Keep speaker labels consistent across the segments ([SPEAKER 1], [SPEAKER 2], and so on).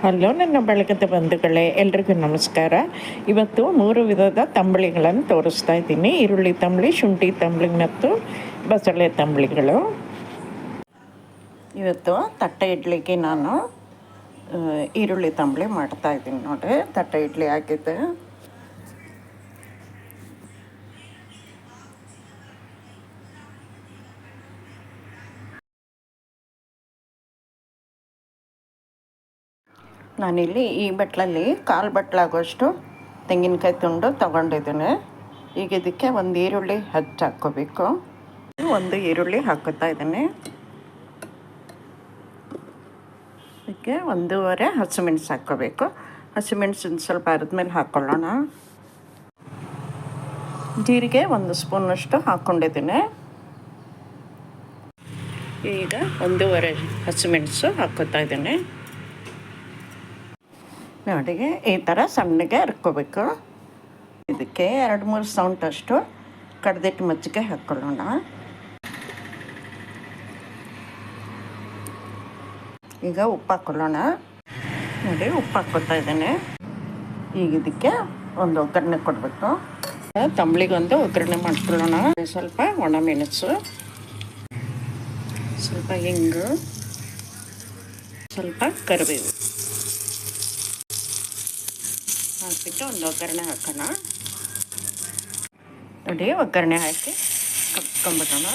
[SPEAKER 1] Hello ನನ್ನ ಬೆಳಗದ ಬಂಧುಗಳೇ, ಎಲ್ರಿಗೂ ನಮಸ್ಕಾರ. ಇವತ್ತು 3 ವಿಧದ ತಂಬಳಿಗಳನ್ನು ತೋರಿಸ್ತಾ ಇದ್ದೀನಿ. ಈರುಳ್ಳಿ ತಂಬಳಿ, ಶುಂಠಿ ತಂಬಳಿ ಮತ್ತು ಬಸಳೆ ತಂಬಳಿಗಳು. ಇವತ್ತು ತಟ್ಟೆ ಇಡ್ಲಿಗೆ ನಾನು ಈರುಳ್ಳಿ ತಂಬಳಿ ಮಾಡ್ತಾಯಿದ್ದೀನಿ ನೋಡಿ. ತಟ್ಟೆ ಇಡ್ಲಿ ಹಾಕಿದ್ದೆ. ನಾನಿಲ್ಲಿ ಈ ಬಟ್ಲಲ್ಲಿ 1/4 ಬಟ್ಲಾಗುವಷ್ಟು ತೆಂಗಿನಕಾಯಿ ತುಂಡು ತೊಗೊಂಡಿದ್ದೀನಿ. ಈಗ ಇದಕ್ಕೆ ಒಂದು ಈರುಳ್ಳಿ ಹಾಕ್ಕೋಬೇಕು. ಒಂದು ಈರುಳ್ಳಿ ಹಾಕೋತಾ ಇದ್ದೀನಿ. ಇದಕ್ಕೆ 1.5 ಹಸಿಮೆಣಸು ಹಾಕ್ಕೋಬೇಕು. ಹಸಿಮೆಣಸು ಸ್ವಲ್ಪ ಅರಿದ್ಮೇಲೆ ಹಾಕ್ಕೊಳ್ಳೋಣ. ಜೀರಿಗೆ 1 ಸ್ಪೂನಷ್ಟು ಹಾಕ್ಕೊಂಡಿದ್ದೀನಿ. ಈಗ 1.5 ಹಸಿಮೆಣಸು ಹಾಕ್ಕೋತಾ ಇದ್ದೀನಿ. ನೋಡಿ, ಈ ಥರ ಸಣ್ಣಗೆ ಹರ್ಕೋಬೇಕು. ಇದಕ್ಕೆ 2-3 ಸೌಂಟಷ್ಟು ಕಡ್ದಿಟ್ಟು ಮಜ್ಜಿಗೆ ಹಾಕ್ಕೊಳ್ಳೋಣ. ಈಗ ಉಪ್ಪು ಹಾಕ್ಕೊಳ್ಳೋಣ. ನೋಡಿ, ಉಪ್ಪು ಹಾಕ್ಕೊತಾ ಇದ್ದೇನೆ. ಈಗ ಇದಕ್ಕೆ ಒಂದು ಒಗ್ಗರಣೆ ಕೊಡಬೇಕು. ತಂಬಳಿಗೊಂದು ಒಗ್ಗರಣೆ ಮಾಡ್ಕೊಳ್ಳೋಣ. ಸ್ವಲ್ಪ ಒಣಮೆಣಸು, ಸ್ವಲ್ಪ ಹಿಂಗು, ಸ್ವಲ್ಪ ಕರಿಬೇವು ಹಾಕಿಬಿಟ್ಟು ಒಂದು ಒಗ್ಗರಣೆ ಹಾಕೋಣ. ನೋಡಿ, ಒಗ್ಗರಣೆ ಹಾಕಿ ಕಪ್ಸ್ಕೊಂಡ್ಬಿಡೋಣ.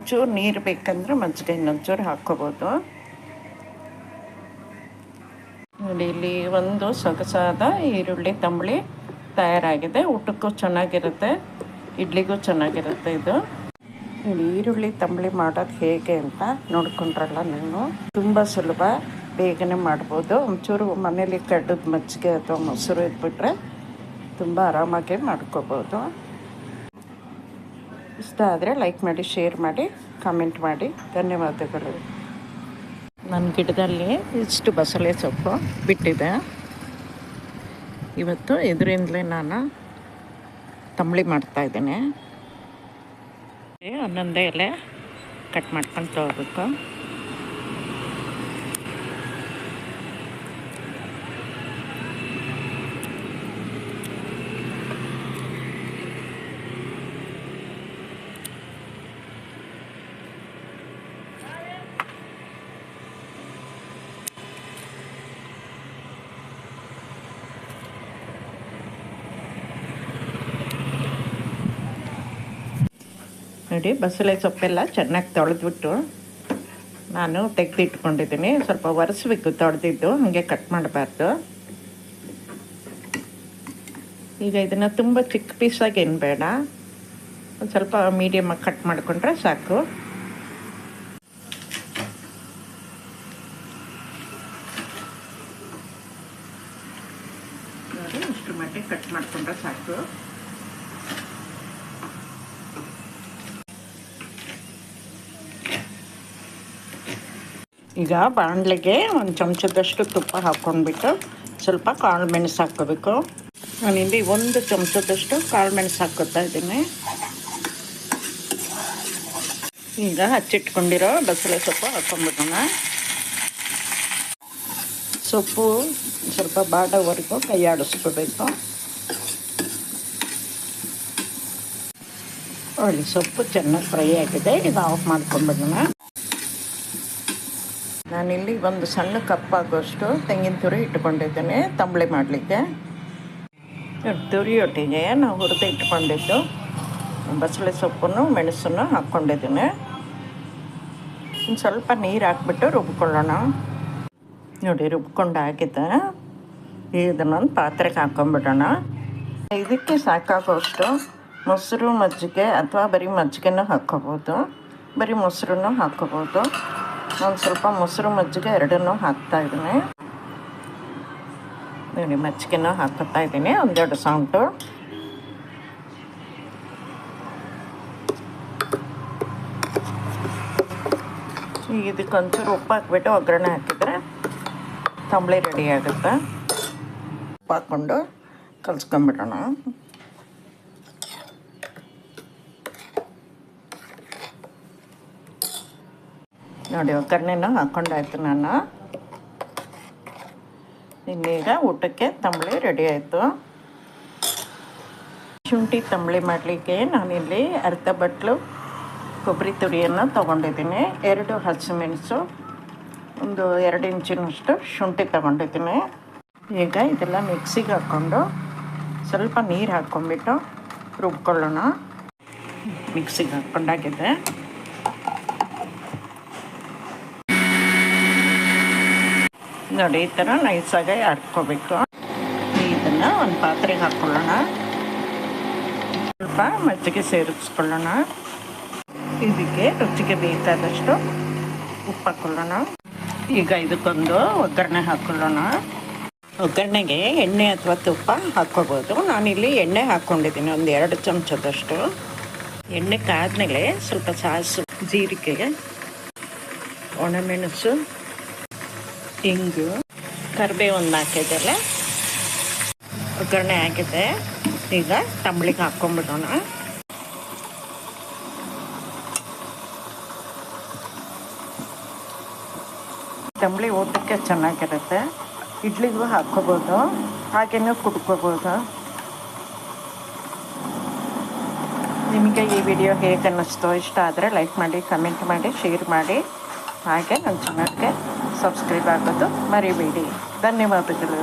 [SPEAKER 1] ಚೂರು ನೀರು ಬೇಕಂದ್ರೆ ಮಜ್ಜಿಗೆ ಇನ್ನೊಂಚೂರು ಹಾಕ್ಕೋಬೋದು. ನೋಡಿ, ಇಲ್ಲಿ ಒಂದು ಸೊಗಸಾದ ಈರುಳ್ಳಿ ತಂಬಳಿ ತಯಾರಾಗಿದೆ. ಊಟಕ್ಕೂ ಚೆನ್ನಾಗಿರುತ್ತೆ, ಇಡ್ಲಿಗೂ ಚೆನ್ನಾಗಿರುತ್ತೆ ಇದು. ಈರುಳ್ಳಿ ತಂಬಳಿ ಮಾಡೋದು ಹೇಗೆ ಅಂತ ನೋಡ್ಕೊಂಡ್ರಲ್ಲ ನೀವು. ತುಂಬ ಸುಲಭ, ಬೇಗನೆ ಮಾಡ್ಬೋದು. ಒಂಚೂರು ಮನೇಲಿ ಕಡ್ಡದ ಮಜ್ಜಿಗೆ ಅಥವಾ ಮೊಸರು ಇದ್ಬಿಟ್ರೆ ತುಂಬ ಆರಾಮಾಗಿ ಮಾಡ್ಕೋಬೋದು. ಇಷ್ಟ ಆದರೆ ಲೈಕ್ ಮಾಡಿ, ಶೇರ್ ಮಾಡಿ, ಕಾಮೆಂಟ್ ಮಾಡಿ. ಧನ್ಯವಾದಗಳು. ನನ್ನ ಗಿಡದಲ್ಲಿ ಇಷ್ಟು ಬಸಳೆ ಸೊಪ್ಪು ಬಿಟ್ಟಿದೆ. ಇವತ್ತು ಇದರಿಂದಲೇ ನಾನು ತಂಬಳಿ ಮಾಡ್ತಾಯಿದ್ದೇನೆ. ಒಂದೊಂದೇ ಎಲೆ ಕಟ್ ಮಾಡ್ಕೊಂಡು ತಗೋಬೇಕು. ನೋಡಿ, ಬಸಳೆ ಸೊಪ್ಪೆಲ್ಲ ಚೆನ್ನಾಗಿ ತೊಳೆದ್ಬಿಟ್ಟು ನಾನು ತೆಗೆದಿಟ್ಕೊಂಡಿದ್ದೀನಿ. ಸ್ವಲ್ಪ ಒರೆಸ್ಬೇಕು ತೊಳೆದಿದ್ದು, ಹಾಗೆ ಕಟ್ ಮಾಡಬಾರ್ದು. ಈಗ ಇದನ್ನು ತುಂಬ ಚಿಕ್ಕ ಪೀಸಾಗಿ ಏನು ಬೇಡ, ಒಂದು ಸ್ವಲ್ಪ ಮೀಡಿಯಮಾಗಿ ಕಟ್ ಮಾಡಿಕೊಂಡ್ರೆ ಸಾಕು. ನೋಡಿ, ಇಷ್ಟು ಮಟ್ಟಿಗೆ ಕಟ್ ಮಾಡಿಕೊಂಡ್ರೆ ಸಾಕು. ಈಗ ಬಾಣಲೆಗೆ ಒಂದು ಚಮಚದಷ್ಟು ತುಪ್ಪ ಹಾಕ್ಕೊಂಡ್ಬಿಟ್ಟು ಸ್ವಲ್ಪ ಕಾಳು ಮೆಣಸು ಹಾಕ್ಕೋಬೇಕು. ನಾನಿಲ್ಲಿ 1 ಚಮಚದಷ್ಟು ಕಾಳು ಮೆಣಸು ಹಾಕ್ಕೋತಾ ಇದ್ದೀನಿ. ಈಗ ಹಚ್ಚಿಟ್ಕೊಂಡಿರೋ ಬಸಳೆ ಸೊಪ್ಪು ಹಾಕ್ಕೊಂಡ್ಬಿಡೋಣ. ಸೊಪ್ಪು ಸ್ವಲ್ಪ ಬಾಡೋವರೆಗೂ ಕೈ ಆಡಿಸ್ಕೋಬೇಕು. ಒಳ್ಳೆ ಸೊಪ್ಪು ಚೆನ್ನಾಗಿ ಫ್ರೈ ಆಗಿದೆ. ಈಗ ಆಫ್ ಮಾಡ್ಕೊಂಡ್ಬಿಡೋಣ. ನಾನಿಲ್ಲಿ ಒಂದು ಸಣ್ಣ ಕಪ್ ಆಗೋಷ್ಟು ತೆಂಗಿನ ತುರಿ ಇಟ್ಕೊಂಡಿದ್ದೇನೆ ತಂಬಳಿ ಮಾಡಲಿಕ್ಕೆ. ತುರಿಯೊಟ್ಟಿಗೆ ನಾವು ಹುರಿದು ಇಟ್ಕೊಂಡಿದ್ದು ಬಸಳೆ ಸೊಪ್ಪನ್ನು ಮೆಣಸನ್ನು ಹಾಕ್ಕೊಂಡಿದ್ದೀನಿ. ಒಂದು ಸ್ವಲ್ಪ ನೀರು ಹಾಕ್ಬಿಟ್ಟು ರುಬ್ಕೊಳ್ಳೋಣ. ನೋಡಿ, ರುಬ್ಕೊಂಡಾಗಿದೆ. ಇದನ್ನೊಂದು ಪಾತ್ರೆಗೆ ಹಾಕ್ಕೊಂಬಿಡೋಣ. ಇದಕ್ಕೆ ಸಾಕಾಗೋಷ್ಟು ಮೊಸರು, ಮಜ್ಜಿಗೆ ಅಥವಾ ಬರೀ ಮಜ್ಜಿಗೆನೂ ಹಾಕ್ಕೋಬೋದು, ಬರೀ ಮೊಸರನ್ನು ಹಾಕ್ಕೋಬೋದು. ಒಂದು ಸ್ವಲ್ಪ ಮೊಸರು, ಮಜ್ಜಿಗೆ ಎರಡನ್ನೂ ಹಾಕ್ತಾಯಿದ್ದೀನಿ. ನೋಡಿ, ಮಜ್ಜಿಗೆನೂ ಹಾಕ್ತಾ ಇದ್ದೀನಿ 1-2 ಸೌಂಟು. ಈಗ ಇದಕ್ಕೆ ಒಂಚೂರು ಉಪ್ಪು ಹಾಕ್ಬಿಟ್ಟು ಒಗ್ಗರಣೆ ಹಾಕಿದರೆ ತಂಬಳಿ ರೆಡಿ ಆಗುತ್ತೆ. ಉಪ್ಪು ಹಾಕ್ಕೊಂಡು ಕಲಿಸ್ಕೊಂಬಿಡೋಣ. ನೋಡಿ ಒಗ್ಗರಣೆನ ಹಾಕ್ಕೊಂಡಾಯ್ತು ನಾನು. ಇನ್ನೀಗ ಊಟಕ್ಕೆ ತಂಬಳಿ ರೆಡಿ ಆಯಿತು. ಶುಂಠಿ ತಂಬಳಿ ಮಾಡಲಿಕ್ಕೆ ನಾನಿಲ್ಲಿ ಅರ್ಧ ಬಟ್ಲು ಕೊಬ್ಬರಿ ತುರಿಯನ್ನು ತೊಗೊಂಡಿದ್ದೀನಿ, 2 ಹಸಿಮೆಣಸು, ಒಂದು 2 ಇಂಚಿನಷ್ಟು ಶುಂಠಿ ತೊಗೊಂಡಿದ್ದೀನಿ. ಈಗ ಇದೆಲ್ಲ ಮಿಕ್ಸಿಗೆ ಹಾಕ್ಕೊಂಡು ಸ್ವಲ್ಪ ನೀರು ಹಾಕ್ಕೊಂಬಿಟ್ಟು ರುಬ್ಕೊಳ್ಳೋಣ. ಮಿಕ್ಸಿಗೆ ಹಾಕ್ಕೊಂಡಾಗಿದೆ. ನೋಡಿ ಈ ಥರ ನೈಸಾಗಿ ಹಾಕ್ಕೋಬೇಕು. ಇದನ್ನು ಒಂದು ಪಾತ್ರೆಗೆ ಹಾಕ್ಕೊಳ್ಳೋಣ. ಸ್ವಲ್ಪ ಮಜ್ಜಿಗೆ ಸೇರಿಸ್ಕೊಳ್ಳೋಣ. ಇದಕ್ಕೆ ರುಚಿಗೆ ಬೇಕಾದಷ್ಟು ಉಪ್ಪು ಹಾಕ್ಕೊಳ್ಳೋಣ. ಈಗ ಇದಕ್ಕೊಂದು ಒಗ್ಗರಣೆ ಹಾಕ್ಕೊಳ್ಳೋಣ. ಒಗ್ಗರಣೆಗೆ ಎಣ್ಣೆ ಅಥವಾ ತುಪ್ಪ ಹಾಕ್ಕೋಬೋದು. ನಾನಿಲ್ಲಿ ಎಣ್ಣೆ ಹಾಕ್ಕೊಂಡಿದ್ದೀನಿ, ಒಂದು 2 ಚಮಚದಷ್ಟು. ಎಣ್ಣೆ ಕಾದ್ಮೇಲೆ ಸ್ವಲ್ಪ ಸಾಸು, ಜೀರಿಗೆ, ಒಣಮೆಣಸು, ಇಂಗು, ಕರಿಬೇವನ್ನು ಹಾಕಿದ್ದೆಲ್ಲ ಒಗ್ಗರಣೆ ಆಗಿದೆ. ಈಗ ತಂಬಳಿಗೆ ಹಾಕ್ಕೊಂಬಿಡೋಣ. ತಂಬಳಿ ಊಟಕ್ಕೆ ಚೆನ್ನಾಗಿರುತ್ತೆ. ಇಡ್ಲಿಗೂ ಹಾಕ್ಕೋಬೋದು, ಹಾಗೇನೂ ಕುಡ್ಕೋಬೋದು. ನಿಮಗೆ ಈ ವಿಡಿಯೋ ಹೇಗೆ ಅನ್ನಿಸ್ತೋ, ಇಷ್ಟ ಆದರೆ ಲೈಕ್ ಮಾಡಿ, ಕಮೆಂಟ್ ಮಾಡಿ, ಶೇರ್ ಮಾಡಿ. ಹಾಗೆ ನನ್ನ ಚಾನಲ್ಗೆ ಸಬ್ಸ್ಕ್ರೈಬ್ ಆಗೋದು ಮರಿಬೇಡಿ. ಧನ್ಯವಾದಗಳು.